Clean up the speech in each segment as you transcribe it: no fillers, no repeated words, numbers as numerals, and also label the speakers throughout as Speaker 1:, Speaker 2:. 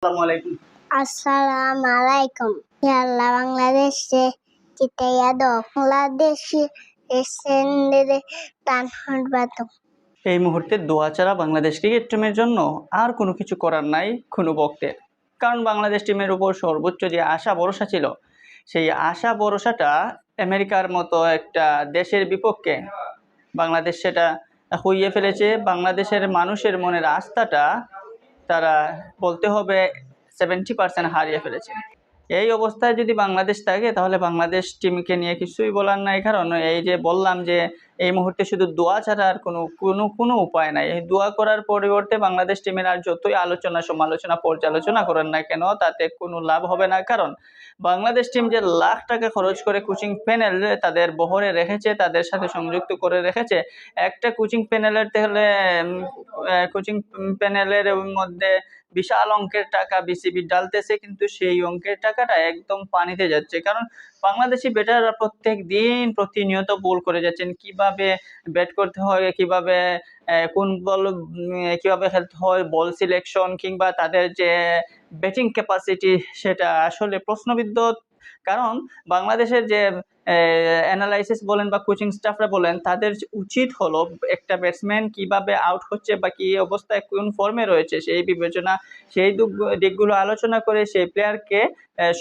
Speaker 1: আসসালামু আলাইকুম।
Speaker 2: Assalamu alaikum. Yalla Bangladeshi kitaya do Bangladeshi esendere tanhut bato.
Speaker 1: এই মুহূর্তে দোয়া ছাড়া বাংলাদেশ ক্রিকেট টিমের জন্য আর কোনো কিছু করার নাই কোনো ভক্তের। কারণ বাংলাদেশ টিমের উপর সর্বোচ্চ যে আশা ভরসা ছিল, সেই আশা ভরসাটা আমেরিকার মতো একটা দেশের বিপক্ষে বাংলাদেশ সেটা হইয়ে ফেলেছে। বাংলাদেশের মানুষের মনের আস্থাটা তারা বলতে হবে 70% হারিয়ে ফেলেছে। এই অবস্থায় যদি বাংলাদেশ থাকে তাহলে বাংলাদেশ টিমকে নিয়ে কিছুই বলার নাই। কারণ এই যে বললাম যে এই মুহূর্তে শুধু দোয়া ছাড়া আর কোনো উপায় নাই। এই দোয়া করার পরিবর্তে বাংলাদেশ টিমের আর যতই আলোচনা সমালোচনা পর্যালোচনা করেন না কেন তাতে কোনো লাভ হবে না। কারণ বাংলাদেশ টিম যে লাখ টাকা খরচ করে কোচিং প্যানেল তাদের বহরে রেখেছে, তাদের সাথে সংযুক্ত করে রেখেছে, একটা কোচিং প্যানেলের তাহলে কোচিং প্যানেলের মধ্যে বিশাল অঙ্কের টাকা বিসিবি ডালতেছে, কিন্তু সেই অঙ্কের টাকাটা একদম পানিতে যাচ্ছে। কারণ বাংলাদেশি ব্যাটাররা প্রত্যেক দিন প্রতিনিয়ত ভুল করে যাচ্ছেন। কিভাবে ব্যাট করতে হয়, কিভাবে কোন বল কিভাবে খেলতে হয়, বল সিলেকশন কিংবা তাদের যে ব্যাটিং ক্যাপাসিটি সেটা আসলে প্রশ্নবিদ্ধ। কারণ বাংলাদেশের যে অ্যানালাইসিস বলেন বা কোচিং স্টাফরা বলেন, তাদের উচিত হলো একটা ব্যাটসম্যান কিভাবে আউট হচ্ছে বা কি অবস্থায় কোন ফর্মে রয়েছে সেই বিবেচনা, সেই দিকগুলো আলোচনা করে সেই প্লেয়ারকে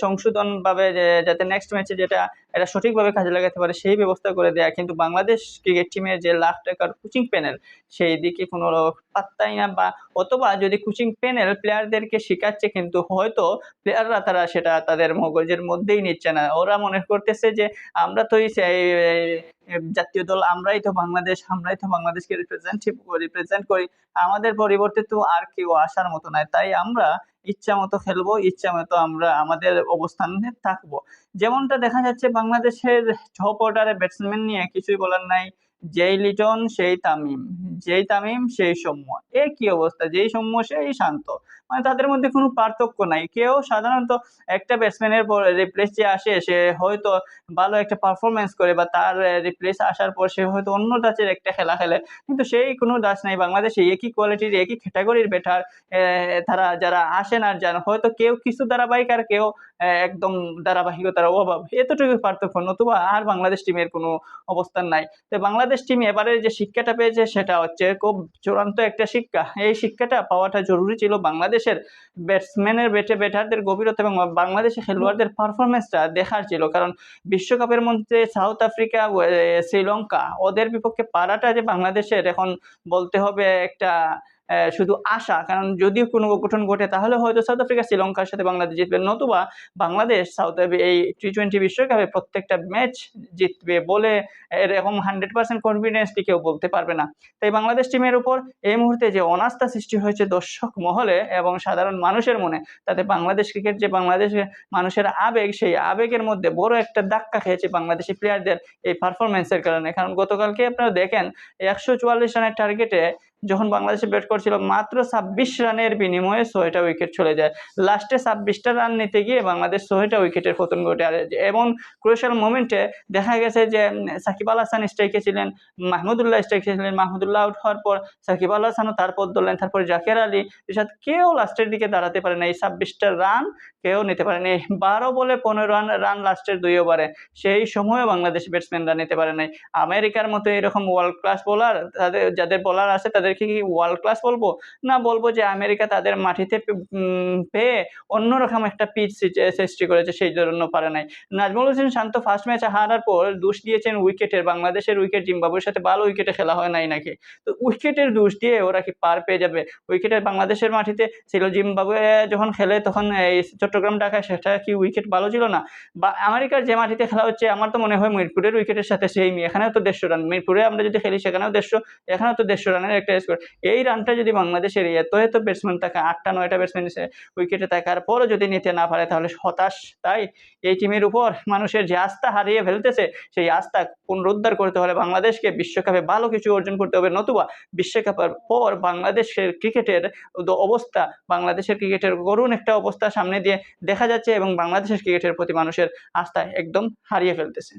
Speaker 1: সংশোধনভাবে যাতে নেক্সট ম্যাচে যেটা এটা সঠিকভাবে কাজে লাগাতে পারে সেই ব্যবস্থা করে দেয়া। কিন্তু বাংলাদেশ ক্রিকেট টিমের যে লাখ টাকার কোচিং প্যানেল সেই দিকে কোনো পাত্তাই না, বা অথবা যদি কোচিং প্যানেল প্লেয়ারদেরকে শেখাচ্ছে কিন্তু হয়তো প্লেয়াররা তারা সেটা তাদের মগজের মধ্যেই নিচ্ছে না। ওরা মনে করতেছে যে আমরা তো এই জাতীয় দল, আমরাই তো বাংলাদেশকে রিপ্রেজেন্ট করি, আমাদের পরিবর্তে তো আর কেউ আসার মতো নাই, তাই আমরা ইচ্ছা মতো খেলবো, ইচ্ছা মতো আমরা আমাদের অবস্থানে থাকবো। যেমনটা দেখা যাচ্ছে বাংলাদেশের টপ অর্ডারে ব্যাটসম্যান নিয়ে কিছুই বলার নাই। যেই লিটন সেই তামিম, যেই তামিম সেই সৌম্য, কি অবস্থা, যেই সৌম্য সেই শান্ত। মানে তাদের মধ্যে কোনো পার্থক্য নাই। কেউ সাধারণত একটা ব্যাটসম্যানের পর রিপ্লেস যে আসে সে হয়তো ভালো একটা পারফরমেন্স করে, বা তার রিপ্লেস আসার পর সে হয়তো অন্য ধাঁচের একটা খেলা খেলে, কিন্তু সেই কোনো ধাঁচ নাই। বাংলাদেশে একই কোয়ালিটির একই ক্যাটাগরির ব্যাটার তারা যারা আসেন, আর যারা হয়তো কেউ কিছু ধারাবাহিক আর কেউ একদম ধারাবাহিকতার অভাব, এতটুকু পার্থক্য, নতুবা আর বাংলাদেশ টিমের কোনো অবস্থান নাই। তো বাংলাদেশ টিম এবারে যে শিক্ষাটা পেয়েছে সেটা হচ্ছে খুব চূড়ান্ত একটা শিক্ষা। এই শিক্ষাটা পাওয়াটা জরুরি ছিল বাংলাদেশের ব্যাটসম্যানের ব্যাটারদের গভীরতা এবং বাংলাদেশের খেলোয়াড়দের পারফরমেন্সটা দেখার ছিল। কারণ বিশ্বকাপের মধ্যে সাউথ আফ্রিকা, শ্রীলঙ্কা ওদের বিপক্ষে পারাটা যে বাংলাদেশের এখন বলতে হবে একটা শুধু আশা। কারণ যদিও কোনো অঘটন ঘটে তাহলে হয়তো সাউথ আফ্রিকা শ্রীলঙ্কার সাথে বাংলাদেশ জিতবে, নতুবা বাংলাদেশ এই টি-20 বিশ্বকাপে প্রত্যেকটা ম্যাচ জিতবে বলে এরকম 100% কনফিডেন্সলি কেউ বলতে পারবে না। তাই বাংলাদেশ টিমের উপর এই মুহূর্তে যে অনাস্থা সৃষ্টি হয়েছে দর্শক মহলে এবং সাধারণ মানুষের মনে, তাতে বাংলাদেশ ক্রিকেট যে বাংলাদেশের মানুষের আবেগ, সেই আবেগের মধ্যে বড় একটা ধাক্কা খেয়েছে বাংলাদেশি প্লেয়ারদের এই পারফরমেন্সের কারণে। কারণ গতকালকে আপনারা দেখেন 144 রানের টার্গেটে যখন বাংলাদেশে ব্যাট করছিল মাত্র 26 রানের বিনিময়ে 6টা উইকেট চলে যায়। লাস্টে 26টা রান নিতে গিয়ে বাংলাদেশ 6টা উইকেটের পতন ঘটে। আর এমন ক্রুশাল মোমেন্টে দেখা গেছে যে সাকিব আল হাসান স্ট্রাইকে ছিলেন, মাহমুদুল্লাহ স্ট্রাইকে ছিলেন, মাহমুদুল্লাহ আউট হওয়ার পর সাকিব আল হাসানও তার পথ ধরলেন, তারপর জাকের আলী, রিশাদ, কেউ লাস্টের দিকে দাঁড়াতে পারে না। এই 26টা রান কেউ নিতে পারেনি। 12 বলে 15 রান লাস্টের 2 ওভারে, সেই সময়ও বাংলাদেশ ব্যাটসম্যানরা নিতে পারে নাই। আমেরিকার মতো এরকম ওয়ার্ল্ড ক্লাস বোলার, তাদের যাদের বোলার আছে তাদেরকে কি ওয়ার্ল্ড ক্লাস বলবো? না, বলবো যে আমেরিকা তাদের মাটিতে পেয়ে অন্যরকম একটা পিচ সৃষ্টি করেছে, সেই জন্য পারে নাই। নাজমুল হোসেন শান্ত ফার্স্ট ম্যাচে হারার পর দোষ দিয়েছেন উইকেটের, বাংলাদেশের উইকেট জিম্বাবুয়ের সাথে ভালো উইকেটে খেলা হয় নাই নাকি? তো উইকেটের দোষ দিয়ে ওরা কি পার পেয়ে যাবে? উইকেটের বাংলাদেশের মাটিতে ছিল, জিম্বাবুয়ে যখন খেলে তখন এই চট্টগ্রাম ঢাকায় সেটা কি উইকেট ভালো ছিল না? বা আমেরিকার যে মাটিতে খেলা হচ্ছে আমার তো মনে হয় মিরপুরের উইকেটের সাথে সেম, এখানেও তো 150 রান, মিরপুরে আমরা যদি খেলি সেখানেও 150, এখানেও তো 150 রানের একটা স্কোর। এই রানটা যদি বাংলাদেশের এত ব্যাটসম্যান থাকে, 8টা-9টা ব্যাটসম্যান উইকেটে থাকার পরও যদি নিতে না পারে তাহলে হতাশ। তাই এই টিমের উপর মানুষের যে আস্থা হারিয়ে ফেলতেছে, সেই আস্থা পুনরুদ্ধার করতে হলে বাংলাদেশকে বিশ্বকাপে ভালো কিছু অর্জন করতে হবে, নতুবা বিশ্বকাপের পর বাংলাদেশের ক্রিকেটের অবস্থা, বাংলাদেশের ক্রিকেটের করুণ একটা অবস্থা সামনে দিয়ে দেখা যাচ্ছে এবং বাংলাদেশের ক্রিকেটের প্রতি মানুষের আস্থা একদম হারিয়ে ফেলতেছে।